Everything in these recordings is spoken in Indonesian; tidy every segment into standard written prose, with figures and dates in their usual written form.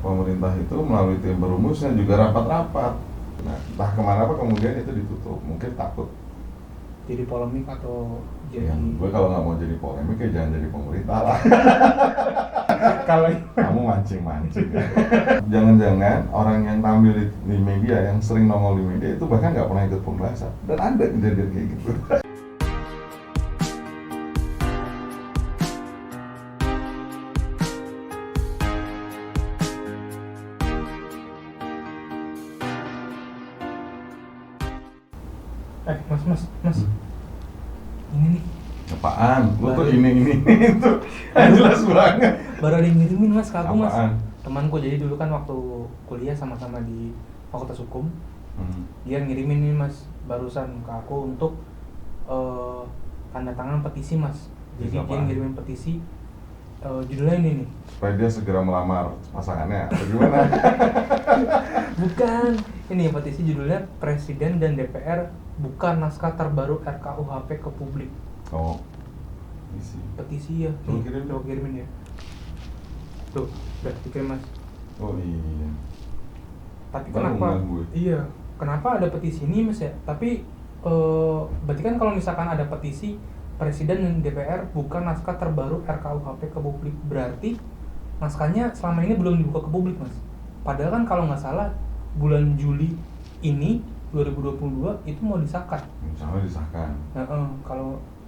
pemerintah itu melalui tim perumusnya juga rapat-rapat. Nah, entah kemana apa kemudian itu ditutup, mungkin takut. Jadi polemik atau jadi Ya, gue kalau nggak mau jadi polemik ya jangan jadi pemerintah lah. kalau Kamu mancing-mancing. Jangan-jangan orang yang tampil di media, yang sering nongol di media itu bahkan nggak pernah ikut pembahasan. Dan ada kejadian kayak gitu. mas ini nih Apaan? Lu tuh Baru. ini itu jelas banget. baru ada yang ngirimin mas ke aku mas, Apaan? temanku. Jadi dulu kan waktu kuliah sama-sama di Fakultas Hukum, dia ngirimin nih mas barusan ke aku untuk tanda tangan petisi mas. Jadi dia Apaan? ngirimin petisi, judulnya ini nih. Supaya dia segera melamar pasangannya atau gimana? Bukan, ini petisi judulnya Presiden dan DPR buka naskah terbaru RKUHP ke publik. Oh, isi. Petisi ya. Coba kirim. Coba kirimin ya. Tuh, udah dikirim mas. Oh iya. Tapi Baru kenapa? ngeliat gue. Iya, kenapa ada petisi ini mas ya? Tapi berarti kan kalau misalkan ada petisi Presiden dan DPR buka naskah terbaru RKUHP ke publik, berarti naskahnya selama ini belum dibuka ke publik mas. Padahal kan kalau nggak salah bulan Juli ini 2022 itu mau disahkan. Misalnya disahkan.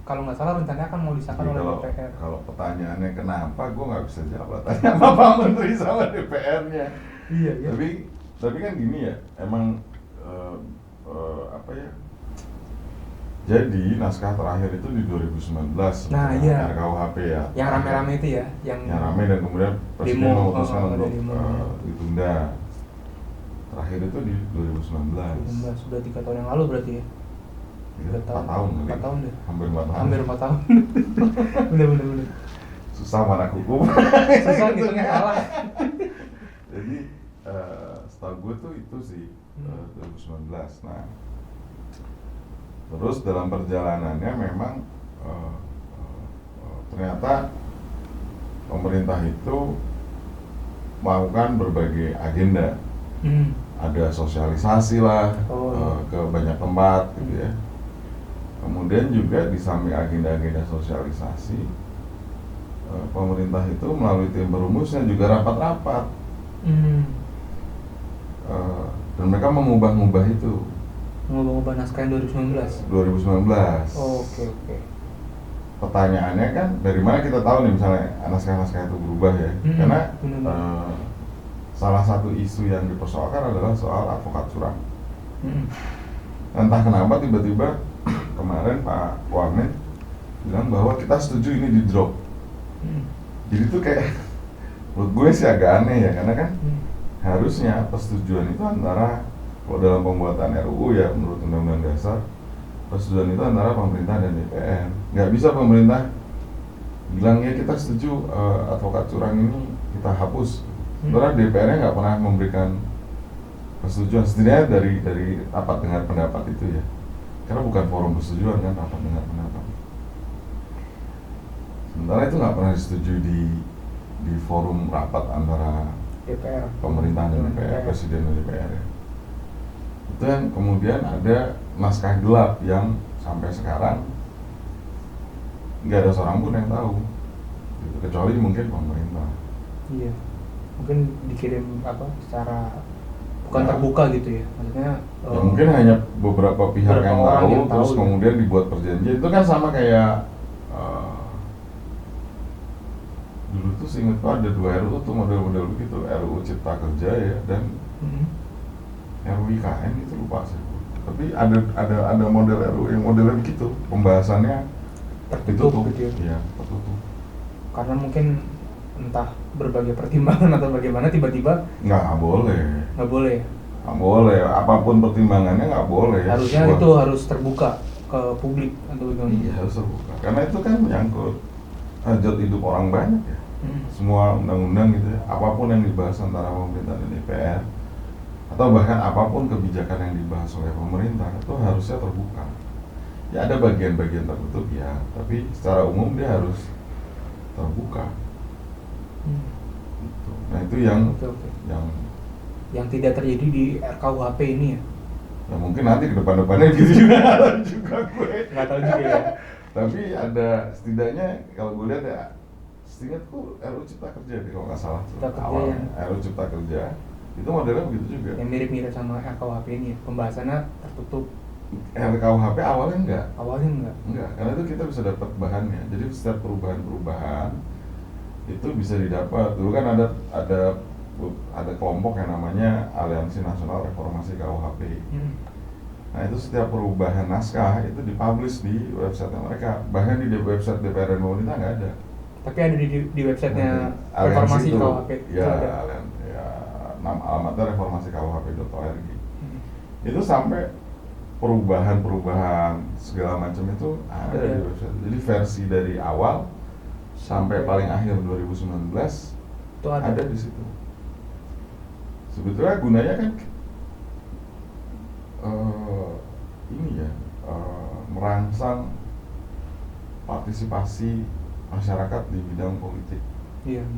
Kalau nggak salah rencananya akan mau disahkan Jadi oleh DPR. kalau pertanyaannya kenapa, gue nggak bisa jawab. Tanya sama Pak Menteri sama DPR-nya. Iya ya. Tapi kan gini ya, emang apa ya? Jadi naskah terakhir itu di 2019. Nah, iya. RKUHP ya. Yang rame-rame itu ya, yang rame dan kemudian presiden demo, memutuskan ada untuk demo. ditunda. Terakhir itu di 2019. Sudah 3 tahun yang lalu berarti ya. Ya, 4 tahun kali. 4 tahun deh. Hampir 4 tahun. Hampir 4 tahun. bener. Susah mana hukum. Susah ngitungnya salah. Jadi setahu gue tuh itu sih 2019. Nah, terus dalam perjalanannya memang ternyata pemerintah itu melakukan berbagai agenda. Ada sosialisasi lah ke banyak tempat gitu ya. Kemudian juga di samping agenda-agenda sosialisasi, pemerintah itu melalui tim perumusnya juga rapat-rapat. Dan mereka mengubah-ubah itu. Mengubah naskah yang 2019. 2019. Oke. Pertanyaannya kan dari mana kita tahu nih misalnya naskah-naskah itu berubah ya? Karena salah satu isu yang dipersoalkan adalah soal advokat curang. Entah kenapa tiba-tiba kemarin Pak Wamen bilang bahwa kita setuju ini di drop. Jadi tuh kayak menurut gue sih agak aneh ya, karena kan harusnya persetujuan itu antara, kalau dalam pembuatan RUU ya menurut Undang-Undang Dasar, persetujuan itu antara pemerintah dan DPR. Nggak bisa pemerintah bilang ya kita setuju advokat curang ini kita hapus. Sementara DPR-nya nggak pernah memberikan persetujuan. Setidaknya dari rapat dengar pendapat itu ya. Karena bukan forum persetujuan kan, rapat dengar pendapat. Sementara itu nggak pernah disetujui di forum rapat antara DPR, pemerintah dan DPR, presiden dan DPR ya. Itu yang kemudian ada naskah gelap yang sampai sekarang nggak ada seorang pun yang tahu gitu, kecuali mungkin pemerintah. Iya, mungkin dikirim secara bukan terbuka gitu ya, maksudnya Ya, mungkin hanya beberapa pihak yang orang tahu, yang terus tahu, kemudian dibuat perjanjian. Itu kan sama kayak dulu tuh seingat gue ada 2 RUU tuh model-model begitu, RUU Cipta Kerja ya dan RUU IKN itu lupa sih. Tapi ada model RUU yang modelnya begitu, pembahasannya tertutup gitu ya. Iya, tertutup. Karena mungkin entah berbagai pertimbangan atau bagaimana tiba-tiba Nggak boleh. nggak boleh. Nggak boleh, apapun pertimbangannya nggak boleh. Harusnya itu harus terbuka ke publik atau bagaimana? Iya, harus terbuka. Karena itu kan menyangkut hajat hidup orang banyak ya. Semua undang-undang gitu ya, apapun yang dibahas antara pemerintah dan DPR atau bahkan apapun kebijakan yang dibahas oleh pemerintah itu harusnya terbuka. Ya ada bagian-bagian tertutup ya, tapi secara umum dia harus terbuka. Gitu. Nah itu yang Oke. yang Yang tidak terjadi di RKUHP ini ya? ya mungkin nanti ke depan-depannya gitu juga nggak tahu juga gue. Nggak tahu juga ya. Tapi ada setidaknya kalau gue lihat ya, setidaknya RUU Cipta Kerja deh kalau nggak salah tuh, Cipta Kerja awalnya ya. RUU Cipta Kerja itu modelnya begitu juga. Yang mirip-mirip sama RKUHP ini ya, pembahasannya tertutup. RKUHP awalnya Awalnya enggak. karena itu kita bisa dapat bahannya. Jadi setiap perubahan itu bisa didapat. Dulu kan ada kelompok yang namanya Aliansi Nasional Reformasi KUHP. Nah itu setiap perubahan naskah itu dipublish di website mereka. Bahkan di website DPR dan pemerintah nggak ada. Tapi ada di websitenya Aliansi Reformasi itu, KUHP. ya, nama alamatnya reformasikuhp.org. Itu sampai perubahan segala macam itu ada di website. Jadi versi dari awal sampai paling akhir 2019 itu ada di situ. Sebetulnya gunanya kan merangsang partisipasi masyarakat di bidang politik,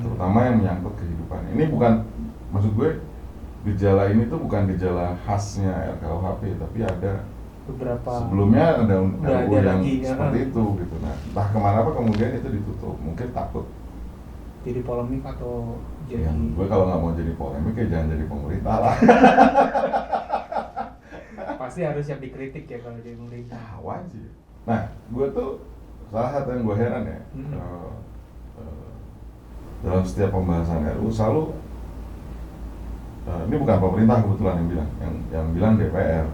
terutama yang menyangkut kehidupan. Ini bukan, maksud gue, gejala ini tuh bukan gejala khasnya RKUHP, tapi ada beberapa sebelumnya ada RUU yang lagi, seperti itu gitu. Nah, entah kemana kemudian itu ditutup, mungkin takut jadi polemik atau jadi. Gue kalau nggak mau jadi polemik ya jangan jadi pemerintah lah. Pasti harus siap dikritik ya kalau jadi pemerintah. Wajib. Nah, gue tuh salah satu yang gue heran ya, dalam setiap pembahasan RUU selalu ini bukan pemerintah kebetulan yang bilang DPR.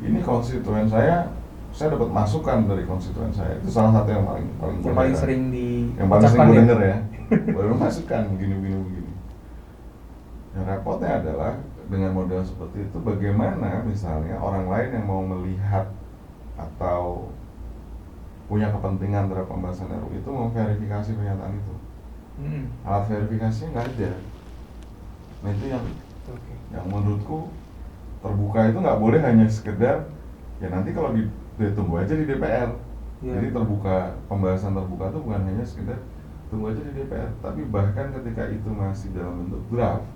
Ini konstituen saya dapat masukan dari konstituen saya. Itu salah satu yang paling sering yang paling sering gue denger ya. Baru masukan begini. Yang repotnya adalah dengan model seperti itu, bagaimana misalnya orang lain yang mau melihat atau punya kepentingan terhadap pembahasan RUU itu memverifikasi pernyataan itu. Alat verifikasinya nggak ada. Nah itu yang menurutku terbuka itu nggak boleh hanya sekedar ya nanti kalau ditunggu aja di DPR. Jadi pembahasan terbuka itu bukan hanya sekedar tunggu aja di DPR, tapi bahkan ketika itu masih dalam bentuk draft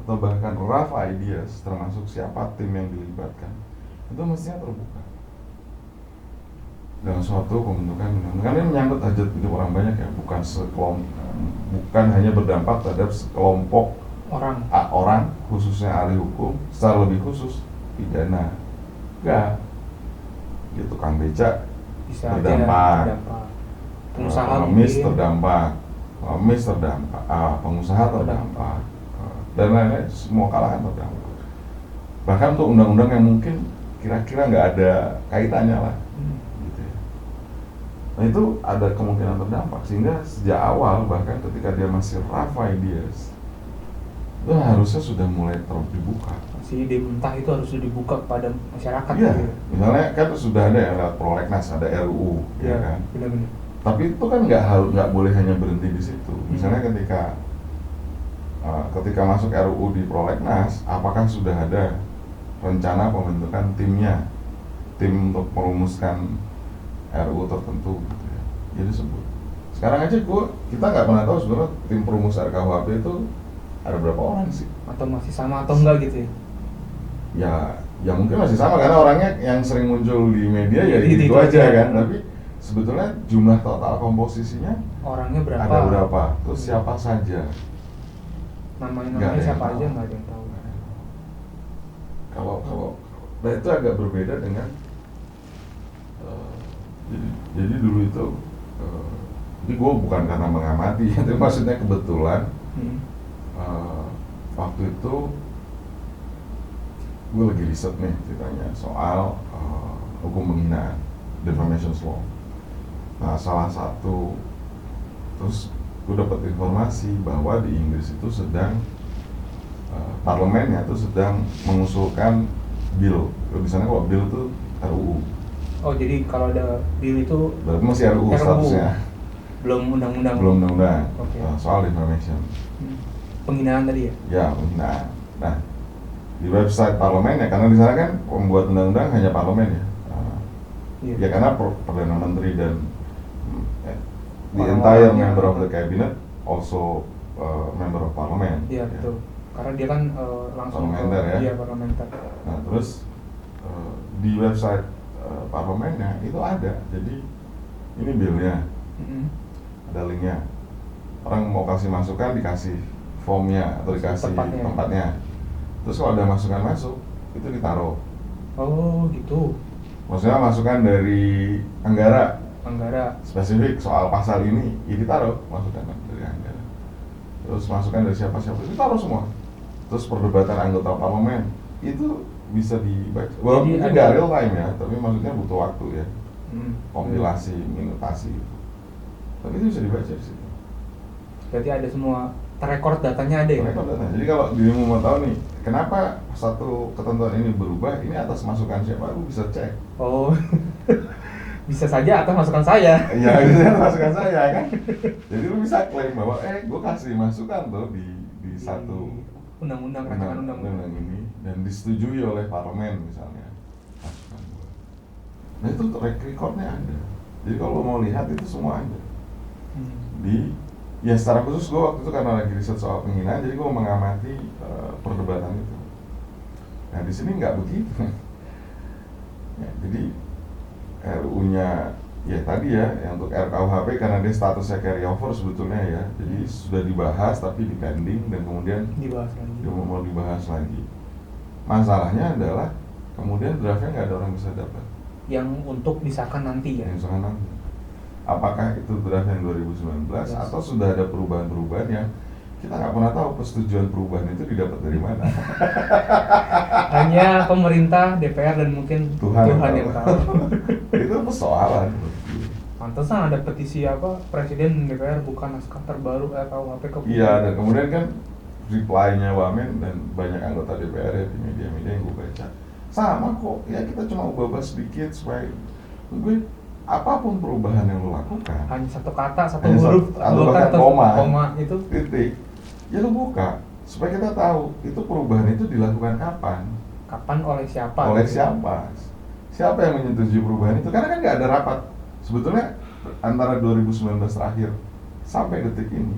atau bahkan rough ideas, termasuk siapa tim yang dilibatkan, itu mestinya terbuka dalam suatu pembentukan undang-undang. Karena ini menyangkut hajat hidup orang banyak ya, bukan hanya berdampak terhadap sekelompok orang, khususnya ahli hukum, secara lebih khusus pidana. Enggak, gitu, tukang beca terdampak, pengemis terdampak, pengusaha terdampak, dan lain-lain, semua kalangan terdampak. Bahkan untuk undang-undang yang mungkin kira-kira nggak ada kaitannya lah, gitu ya. Nah itu ada kemungkinan terdampak, sehingga sejak awal bahkan ketika dia masih rough ideas, itu harusnya sudah mulai terbuka. Si ide mentah itu harus dibuka kepada masyarakat. Iya, gitu. Misalnya kan sudah ada ya prolegnas, ada RUU, ya kan. Benar-benar. Tapi itu kan nggak boleh hanya berhenti di situ. Misalnya ketika masuk RUU di prolegnas, apakah sudah ada rencana pembentukan tim untuk merumuskan RUU tertentu, gitu ya. Jadi disebut. Sekarang aja kita nggak pernah tahu sebenarnya tim perumus RKUHP itu ada berapa orang sih? Atau masih sama atau enggak gitu ya? Ya mungkin masih sama karena orangnya yang sering muncul di media ya itu aja kan. Tapi sebetulnya jumlah total komposisinya orangnya berapa? Ada berapa? Terus siapa saja? Namanya siapa aja nggak ada yang tahu. Nah itu agak berbeda dengan jadi dulu itu ini gue bukan karena mengamati, itu maksudnya kebetulan waktu itu gue lagi riset nih ceritanya soal hukum penghinaan, defamation law. Nah salah satu, terus gue dapat informasi bahwa di Inggris itu sedang parlemennya itu sedang mengusulkan bill. Di sana kalau bill itu RUU. Oh jadi kalau ada bill itu berarti masih RUU statusnya. Belum undang-undang. Okay. Soal defamation. Penghinaan tadi ya? Ya, penghinaan. Nah, di website parlemen ya, karena di sana kan pembuat undang-undang hanya parlemen ya. Ya karena Perdana Menteri dan the entire member of the cabinet also member of parliament. Iya betul. Karena dia kan langsung Parlementer ya. Iya parlementer. Nah terus di website parlemennya itu ada, jadi ini billnya, ada linknya. Orang mau kasih masukan dikasih formnya atau dikasih tempatnya. Terus kalau ada masukan masuk itu ditaruh. Oh gitu. Maksudnya masukan dari Anggara spesifik soal pasal ini, ya ditaruh masukan dari Anggara. Terus masukan dari siapa-siapa itu taruh semua. Terus perdebatan anggota parlemen itu bisa dibaca. Walaupun ini nggak real time ya, tapi maksudnya butuh waktu ya. Kompilasi, minutasi itu. Tapi itu bisa dibaca di situ. Berarti ada semua terrekord datanya ada ya? Terrekord datanya. Jadi kalau dirimu mau tahu nih, kenapa satu ketentuan ini berubah, ini atas masukan siapa, lu bisa cek. Oh, bisa saja atas masukan saya. Iya, bisa atas masukan saya kan. Jadi lu bisa klaim bahwa, gue kasih masukan tuh di satu undang-undang, rancangan undang-undang ini dan disetujui oleh parlemen misalnya. Masukan gue. Nah itu recordnya ada. Jadi kalau mau lihat itu semua ada. Ya secara khusus gue waktu itu karena lagi riset soal penghinaan, jadi gue mengamati perdebatan itu. Nah di sini nggak begitu. Ya, jadi RU-nya ya tadi ya, yang untuk RKUHP karena dia statusnya carry over sebetulnya ya, jadi sudah dibahas tapi dipending dan kemudian mau dibahas lagi. Masalahnya adalah kemudian draftnya nggak ada orang bisa dapat. Yang untuk disahkan nanti ya? Yang disahkan nanti. Apakah itu draft yang 2019 atau sudah ada perubahan-perubahan yang kita nggak pernah tahu persetujuan perubahan itu didapat dari mana. Hanya pemerintah, DPR dan mungkin Tuhan yang tahu. Itu persoalan. Pantesan ada petisi Presiden dan DPR bukan naskah terbaru RKUHP ke publik. Iya, dan kemudian kan reply-nya Wamen dan banyak anggota DPR ya di media-media yang gue baca sama kok, ya kita cuma ubah sedikit supaya gue apapun perubahan yang lo lakukan hanya satu kata, satu huruf, atau bahkan koma itu titik, ya lo buka supaya kita tahu itu perubahan itu dilakukan kapan oleh siapa yang menyetujui perubahan itu, karena kan nggak ada rapat sebetulnya antara 2019 terakhir sampai detik ini.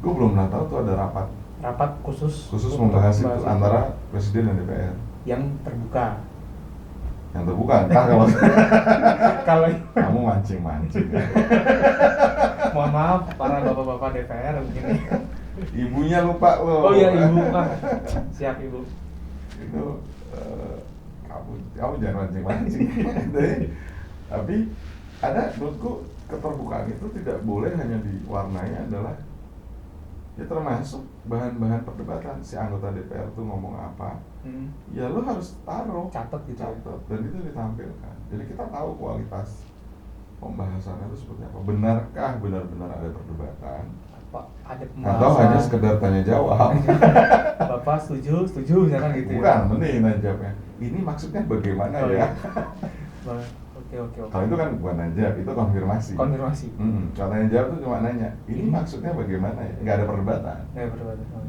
Gue belum pernah tahu tuh ada rapat khusus membahas itu antara Presiden dan DPR yang terbuka. Entah kalau kamu mancing. Mohon maaf para bapak-bapak DPR mungkin. Ibunya lupa loh. Oh iya ibu Pak. Siap ibu. Itu kamu jangan mancing. Tapi ada menurutku keterbukaan itu tidak boleh hanya diwarnai adalah ya termasuk bahan-bahan perdebatan. Si anggota DPR tuh ngomong apa, ya lo harus catat dan itu ditampilkan. Jadi kita tahu kualitas pembahasannya itu seperti apa. Benarkah benar-benar ada perdebatan? Ada pembahasan? Atau hanya sekedar tanya jawab? Bapak setuju misalkan gitu. Bukan, mending tanya jawabnya. Ini maksudnya bagaimana ya? Oke. Kalau itu kan bukan nanya, itu konfirmasi. Kalau tanya jawab itu cuma nanya, ini maksudnya bagaimana ya? Nggak ada perdebatan.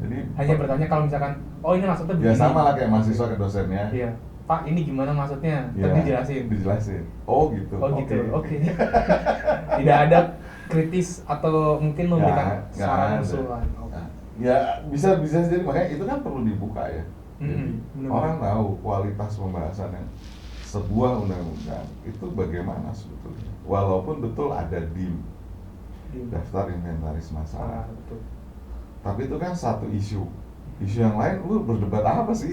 Jadi hanya bertanya kalau misalkan, ini maksudnya begini. Ya sama lah kayak mahasiswa ke dosennya. Iya. Pak, ini gimana maksudnya? Tadi dijelasin. Oh gitu. Oke. Tidak ada kritis atau mungkin memberikan saran usulan. Ya bisa jadi, makanya itu kan perlu dibuka ya. Jadi orang tahu kualitas pembahasan yang sebuah undang-undang itu bagaimana sebetulnya, walaupun betul ada di daftar inventaris masalah, tapi itu kan satu isu yang lain lu berdebat apa sih?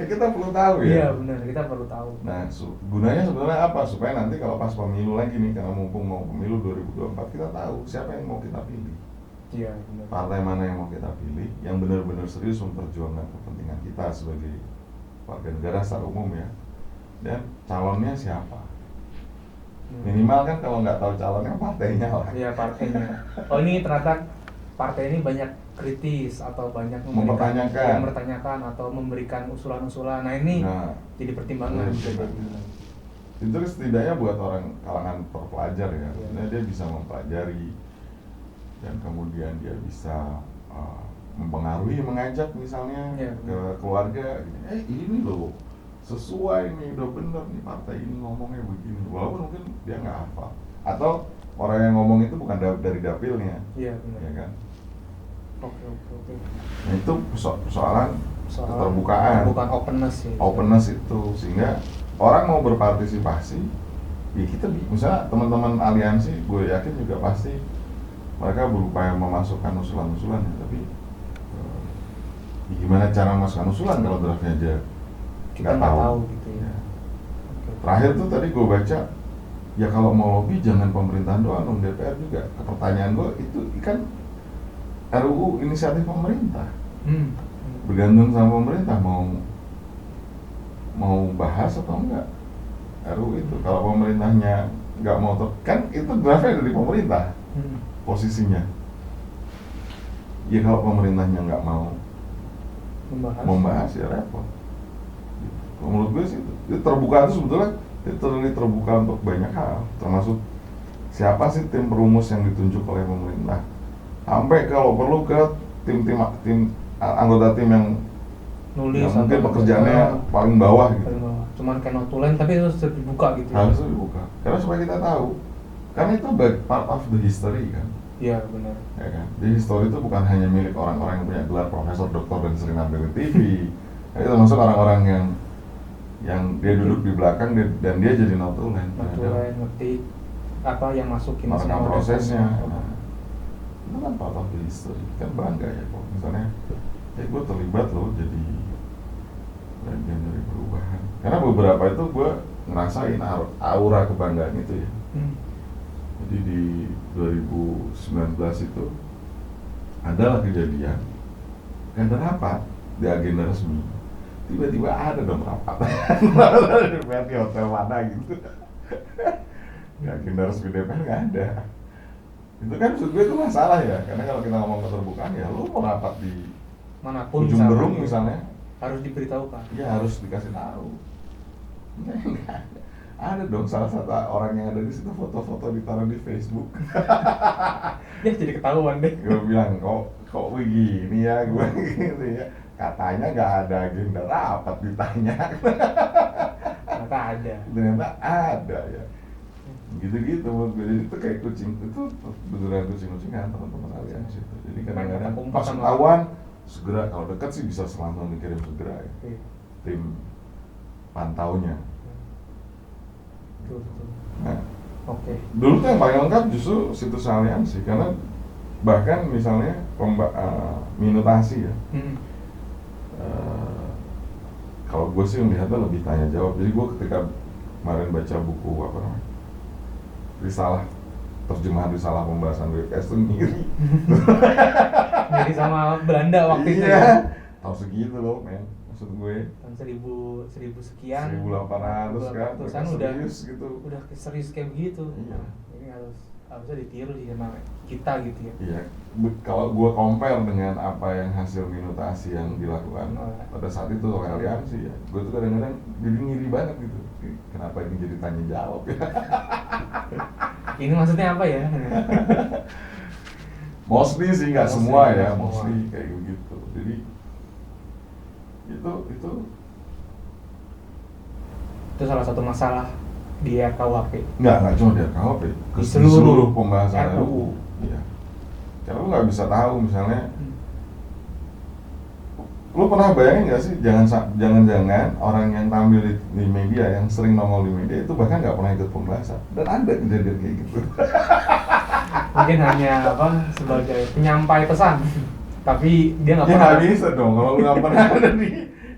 Kita perlu tahu ya. Iya benar, kita perlu tahu. Nah gunanya sebenarnya apa? Supaya nanti kalau pas pemilu lagi nih, karena mumpung mau pemilu 2024, kita tahu siapa yang mau kita pilih. Iya benar. Partai mana yang mau kita pilih yang benar-benar serius memperjuangkan kepentingan kita sebagai warga negara secara umum ya, dan calonnya siapa. Minimal kan kalau nggak tahu calonnya partainya lah. Iya partainya. Ini ternyata partai ini banyak kritis atau banyak mempertanyakan atau memberikan usulan-usulan. Nah ini jadi pertimbangan. Itu setidaknya buat orang kalangan terpelajar ya, dia bisa mempelajari dan kemudian dia bisa mempengaruhi, mengajak misalnya ke keluarga, ini loh sesuai nih, udah bener nih partai ini ngomongnya begini, walaupun mungkin dia nggak hafal, atau orang yang ngomong itu bukan dari dapilnya. Iya benar. Ya kan? Oke. Nah, itu persoalan keterbukaan, bukan openness ya. Openness itu sehingga orang mau berpartisipasi. Ya kita misalnya teman-teman aliansi, gue yakin juga pasti mereka berupaya memasukkan usulan-usulan ya, tapi gimana cara memasukkan usulan kalau draftnya aja kita nggak tahu gitu ya. Terakhir tuh tadi gue baca, ya kalau mau lobby jangan pemerintahan doang, DPR juga. Pertanyaan gue itu kan RUU inisiatif pemerintah, bergantung sama pemerintah mau bahas atau enggak RUU itu. Kalau pemerintahnya nggak mau, kan itu draftnya dari pemerintah posisinya. Ya kalau pemerintahnya nggak mau membahas ya repot. Menurut gue sih itu terbuka, itu sebetulnya itu terbuka untuk banyak hal, termasuk siapa sih tim perumus yang ditunjuk oleh pemerintah, sampai kalau perlu ke tim anggota tim yang nulis mungkin pekerjaannya paling bawah gitu. Cuman kayak notulen tapi itu harus dibuka gitu. Harus dibuka, karena supaya kita tahu, karena itu part of the history kan. Iya benar. Ya kan, di history itu bukan hanya milik orang-orang yang punya gelar profesor, doktor dan sering nampil di TV. Itu termasuk orang-orang yang dia duduk di belakang dan dia jadi notulen, ngetik apa yang masukin merekam prosesnya. Nah, itu kan part of the history, kan bangga ya kok misalnya gue terlibat loh jadi bagian dari perubahan, karena beberapa itu gue ngerasain aura kebanggaan itu ya. Jadi di 2019 itu adalah kejadian gak ada rapat di agenda resmi, tiba-tiba ada dong rapat di hotel mana gitu. Di agenda resmi DPR nggak ada. Itu kan maksud gue itu masalah ya, karena kalau kita ngomong keterbukaan ya lu mau rapat di manapun ujung berung misalnya harus diberitahukan. Ya harus dikasih tahu. Ada dong salah satu orang yang ada di situ foto-foto ditaruh di Facebook. Ya jadi ketahuan deh. Gue bilang kok begini ya gue gitu ya. Katanya nggak ada agenda rapat, ditanya. Ternyata ada. Ternyata ada ya. Gitu-gitu menurut gue, itu kayak kucing, itu beneran kucing-kucingan teman-teman aliansi itu. Jadi kadang-kadang pas ketahuan segera, kalau dekat sih bisa langsung dikirim segera ya. Tim pantaunya. Nah, dulu tuh yang paling lengkap justru situs aliansi, karena bahkan misalnya minutasi ya. Kalau gue sih melihatnya lebih tanya jawab. Jadi gue ketika kemarin baca buku apa namanya, terjemahan risalah pembahasan WPS tuh ngiri. Ngiri sama Belanda waktu itu. Iya, tahun segitu loh men, maksud gue tahun 1000 sekian, 1800 kan, udah serius gitu. Udah serius kayak begitu. Iya. Ini harusnya ditiru sih sama kita gitu ya. Iya, kalau gue compare dengan apa yang hasil minutasi yang dilakukan pada saat itu oleh aliansi ya, gue tuh kadang-kadang jadi ngiri banget gitu. Kenapa ini jadi tanya jawab ya? Ini maksudnya apa ya? Mostly sih, nggak semua ya, mostly kayak begitu. Jadi itu salah satu masalah di RKUHP. Nggak cuma di RKUHP, di seluruh pembahasan RUU. Iya. Karena lu nggak bisa tahu misalnya, lu pernah bayangin nggak sih, jangan-jangan orang yang tampil di media, yang sering nongol di media itu bahkan nggak pernah ikut pembahasan, dan ada kejadian kayak gitu. Mungkin hanya sebagai penyampai pesan, tapi dia nggak ya, pernah. Ya nggak bisa dong kalau lu nggak pernah ada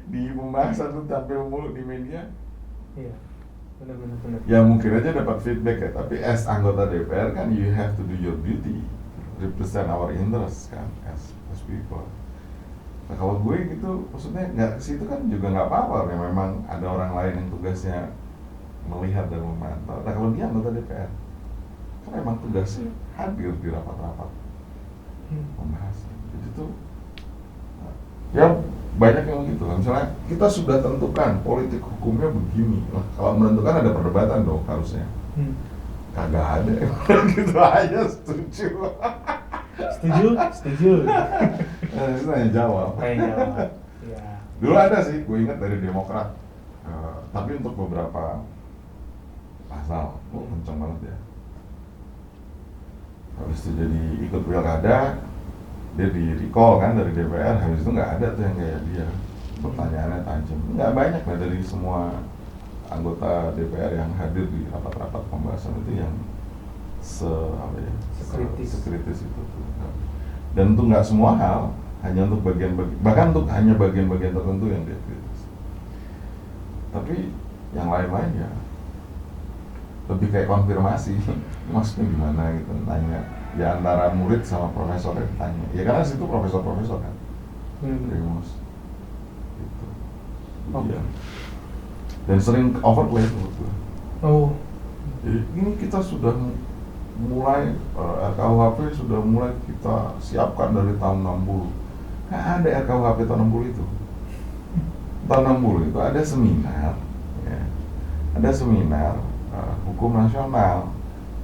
di pembahasan tuh tampil mulu di media. Iya, benar. Ya mungkin aja dapat feedback ya, tapi as anggota DPR kan you have to do your duty, represent our interests kan, as people. Nah kalau gue gitu, maksudnya nggak ke situ kan juga nggak apa-apa ya, memang ada orang lain yang tugasnya melihat dan memantau. Nah kalau dia anggota DPR, kan emang tugasnya hadir di rapat-rapat pembahasan. Jadi tuh, ya banyak yang gitu lah. Misalnya kita sudah tentukan politik hukumnya begini, nah, kalau menentukan ada perdebatan dong harusnya. Kagak ada, gitu aja setuju. Setuju. Itu tanya jawab. Ya. Dulu ada sih, gue ingat dari Demokrat, tapi untuk beberapa pasal, kenceng banget ya. habis itu jadi ikut pilkada, dia di recall kan dari DPR, habis itu nggak ada tuh yang kayak dia, pertanyaannya tajam. Nggak banyak lah dari semua anggota DPR yang hadir di rapat-rapat pembahasan itu yang sekritis itu tuh. Dan untuk nggak semua hal, hanya untuk bahkan untuk hanya bagian-bagian tertentu yang dia kritis. Tapi yang lain-lain ya lebih kayak konfirmasi, maksudnya gimana gitu, nanya ya antara murid sama profesor yang tanya, ya karena situ profesor kan, Primus, gitu. Okay. Iya. Dan sering overplay menurut gue. Oh. Jadi ini kita sudah mulai RKUHP sudah mulai kita siapkan dari tahun 60. Nggak ada RKUHP tahun 60 itu. Tahun 60 itu ada seminar, ya. Ada seminar hukum nasional.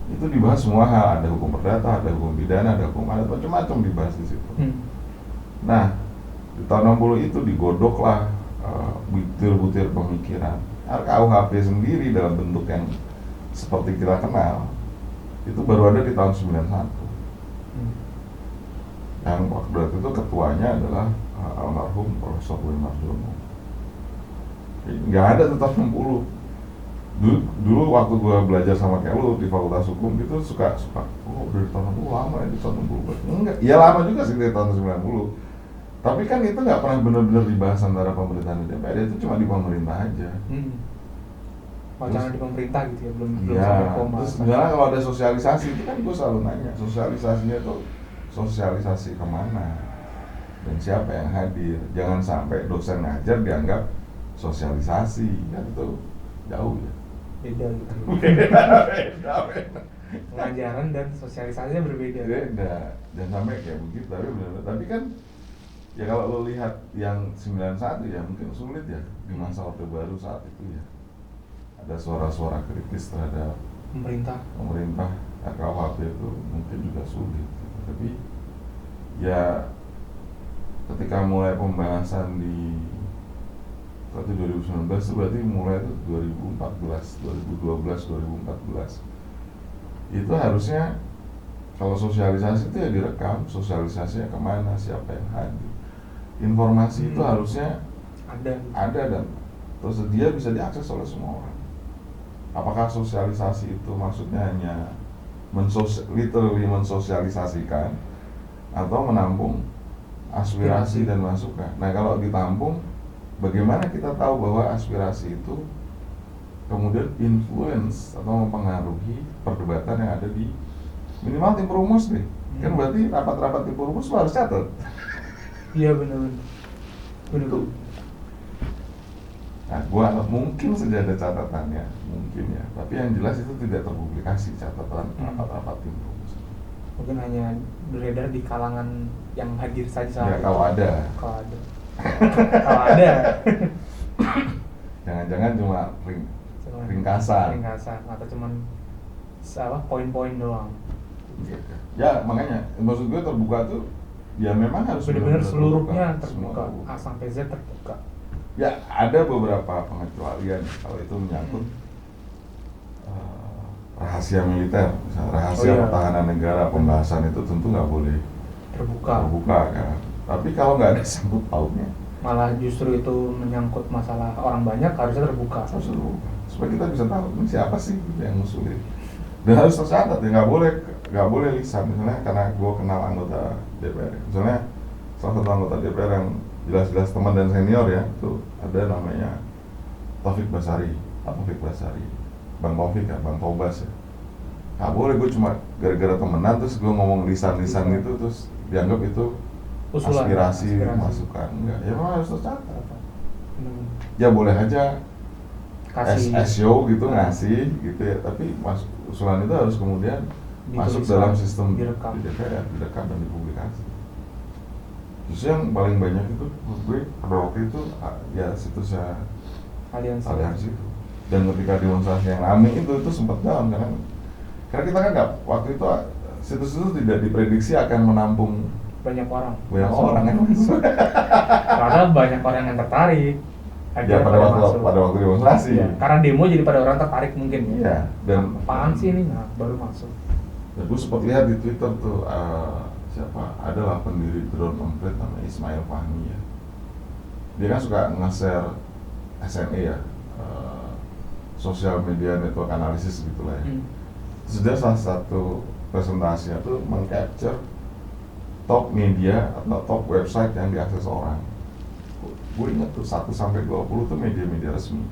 Itu dibahas semua hal, ada hukum perdata, ada hukum pidana, ada hukum adat, macam-macam dibahas di situ. Nah, di tahun 60 itu digodoklah butir-butir pemikiran. RKUHP sendiri dalam bentuk yang seperti kita kenal itu baru ada di tahun 91. Yang waktu itu ketuanya adalah almarhum Profesor W. Mardiono. Nggak ada tuh tahun 60. Dulu waktu gue belajar sama kayak lu di Fakultas Hukum gitu suka oh dari tahun 60 lama ya, di tahun 60. Enggak, ya lama juga sih dari tahun 90. Tapi kan itu nggak pernah benar-benar dibahas antara pemerintahan dan DPR, itu cuma di pemerintah aja. Wacana di pemerintah gitu ya, belum ya, sampai koma. Terus misalnya kalau ada sosialisasi itu kan gue selalu nanya, sosialisasinya tuh sosialisasi kemana dan siapa yang hadir. Jangan sampai dosen ngajar dianggap sosialisasi, kan itu jauh ya. Beda gitu. Beda. Pengajaran dan sosialisasinya berbeda. Beda. Jangan sampai kayak begitu, tapi benar. Tapi kan ya kalau lo lihat yang 91 ya mungkin sulit ya di masa Orde Baru saat itu ya. Ada suara-suara kritis terhadap pemerintah RKUHP itu mungkin juga sulit. Tapi ya ketika mulai pembahasan di 2019 itu berarti mulai itu 2014, 2012, 2014 itu harusnya kalau sosialisasi itu ya direkam, sosialisasinya kemana, siapa yang hadir, informasi itu harusnya ada dan tersedia, bisa diakses oleh semua orang. Apakah sosialisasi itu maksudnya hanya literally mensosialisasikan atau menampung aspirasi dan masukan? Nah kalau ditampung, bagaimana kita tahu bahwa aspirasi itu kemudian influence atau mempengaruhi perdebatan yang ada di minimal tim perumus deh. Kan berarti rapat-rapat tim perumus harus catat. Iya benar. Nah, gua mungkin saja ada catatannya, mungkin ya. Tapi yang jelas itu tidak terpublikasi catatan rapat-rapat tim perumus. Mungkin hanya beredar di kalangan yang hadir saja. Ya kalau ada. Kalau ada. Jangan-jangan cuma ringkasan atau cuman poin-poin doang. Ya makanya maksud gue terbuka tuh ya memang harus benar-benar seluruhnya terbuka, A sampai Z terbuka. Ya ada beberapa pengecualian kalau itu menyangkut rahasia militer, misalnya rahasia pertahanan negara, pembahasan itu tentu nggak boleh terbuka kan. Tapi kalau nggak ada sangkut pautnya, malah justru itu menyangkut masalah orang banyak, harusnya terbuka. Harus terbuka supaya kita bisa tahu ini siapa sih yang ngusulin. Dan harus tercatat ya, nggak boleh lisan. Misalnya karena gue kenal anggota DPR, misalnya salah satu anggota DPR yang jelas-jelas teman dan senior ya, itu ada namanya Taufik Basari, Bang Taufik ya, Bang Tobas ya. Nggak boleh gue cuma gara-gara temenan terus gue ngomong lisan-lisan itu terus dianggap itu aspirasi masukan. Enggak, ya memang harus tercatat. Ya boleh aja SEO gitu ngasih gitu ya, tapi usulan itu harus kemudian masuk dalam sistem di DPR, direkam dan dipublikasi. Justru yang paling banyak itu menurut gue pada waktu itu ya situsnya aliansi itu. Dan ketika demonstrasi yang rame itu sempat down karena kita kan nggak, waktu itu situs itu tidak diprediksi akan menampung banyak orang yang masuk. Karena banyak orang yang tertarik. Ya pada waktu demonstrasi. Ya, karena demo jadi pada orang tertarik mungkin ya. Dan apaan sih ini? Nah, baru masuk. Ya, gue sempat lihat di Twitter tuh siapa adalah pendiri Drone Emprit namanya Ismail Fahmi ya. Dia kan suka nge-share SNE ya, social media network analysis gitu lah ya. Terus dia salah satu presentasinya tuh meng-capture top media atau top website yang diakses orang. Gue inget tuh 1 sampai 20 tuh media-media resmi.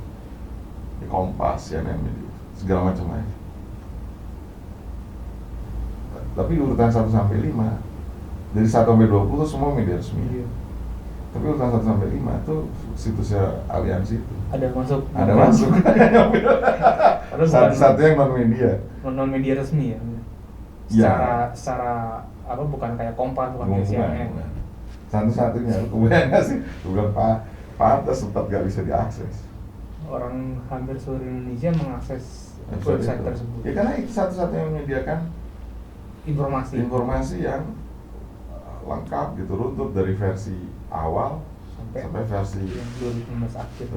Di Kompas, CNN, media, segala macam aja. Tapi urutan 1 sampai 5, dari 1 sampai 20 tuh semua media resmi. Iya. Tapi urutan 1 sampai 5 tuh situsnya aliansi itu. Ada masuk. Ada masuk. Satu-satunya yang non media. Non media resmi ya. Secara apa bukan kayak Kompas, bukan kayak CNN. Satu-satunya. Kemudian nggak sih? Gue bilang pantas tetap nggak bisa diakses. Orang hampir seluruh Indonesia mengakses website tersebut. Ya karena itu satu-satunya yang menyediakan informasi yang lengkap gitu, runtut dari versi awal sampai versi 2019 akhir.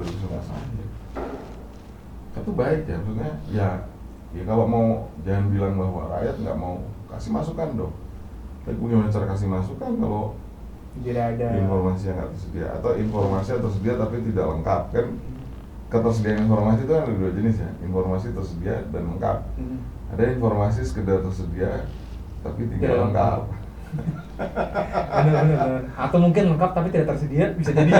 Itu baik ya, maksudnya ya kalau mau jangan bilang bahwa rakyat nggak mau kasih masukan dong. Tapi bagaimana cara kasih masukan kalau tidak ada informasi yang nggak tersedia atau informasi yang tersedia tapi tidak lengkap kan? Ketersediaan informasi itu kan ada 2 jenis ya, informasi tersedia dan lengkap. Ada informasi sekedar tersedia tapi tidak lengkap. Benar. Atau mungkin lengkap tapi tidak tersedia, bisa jadi.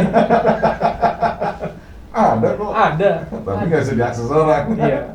Ada kok. Ada. Tapi nggak bisa diakses orang. Iya.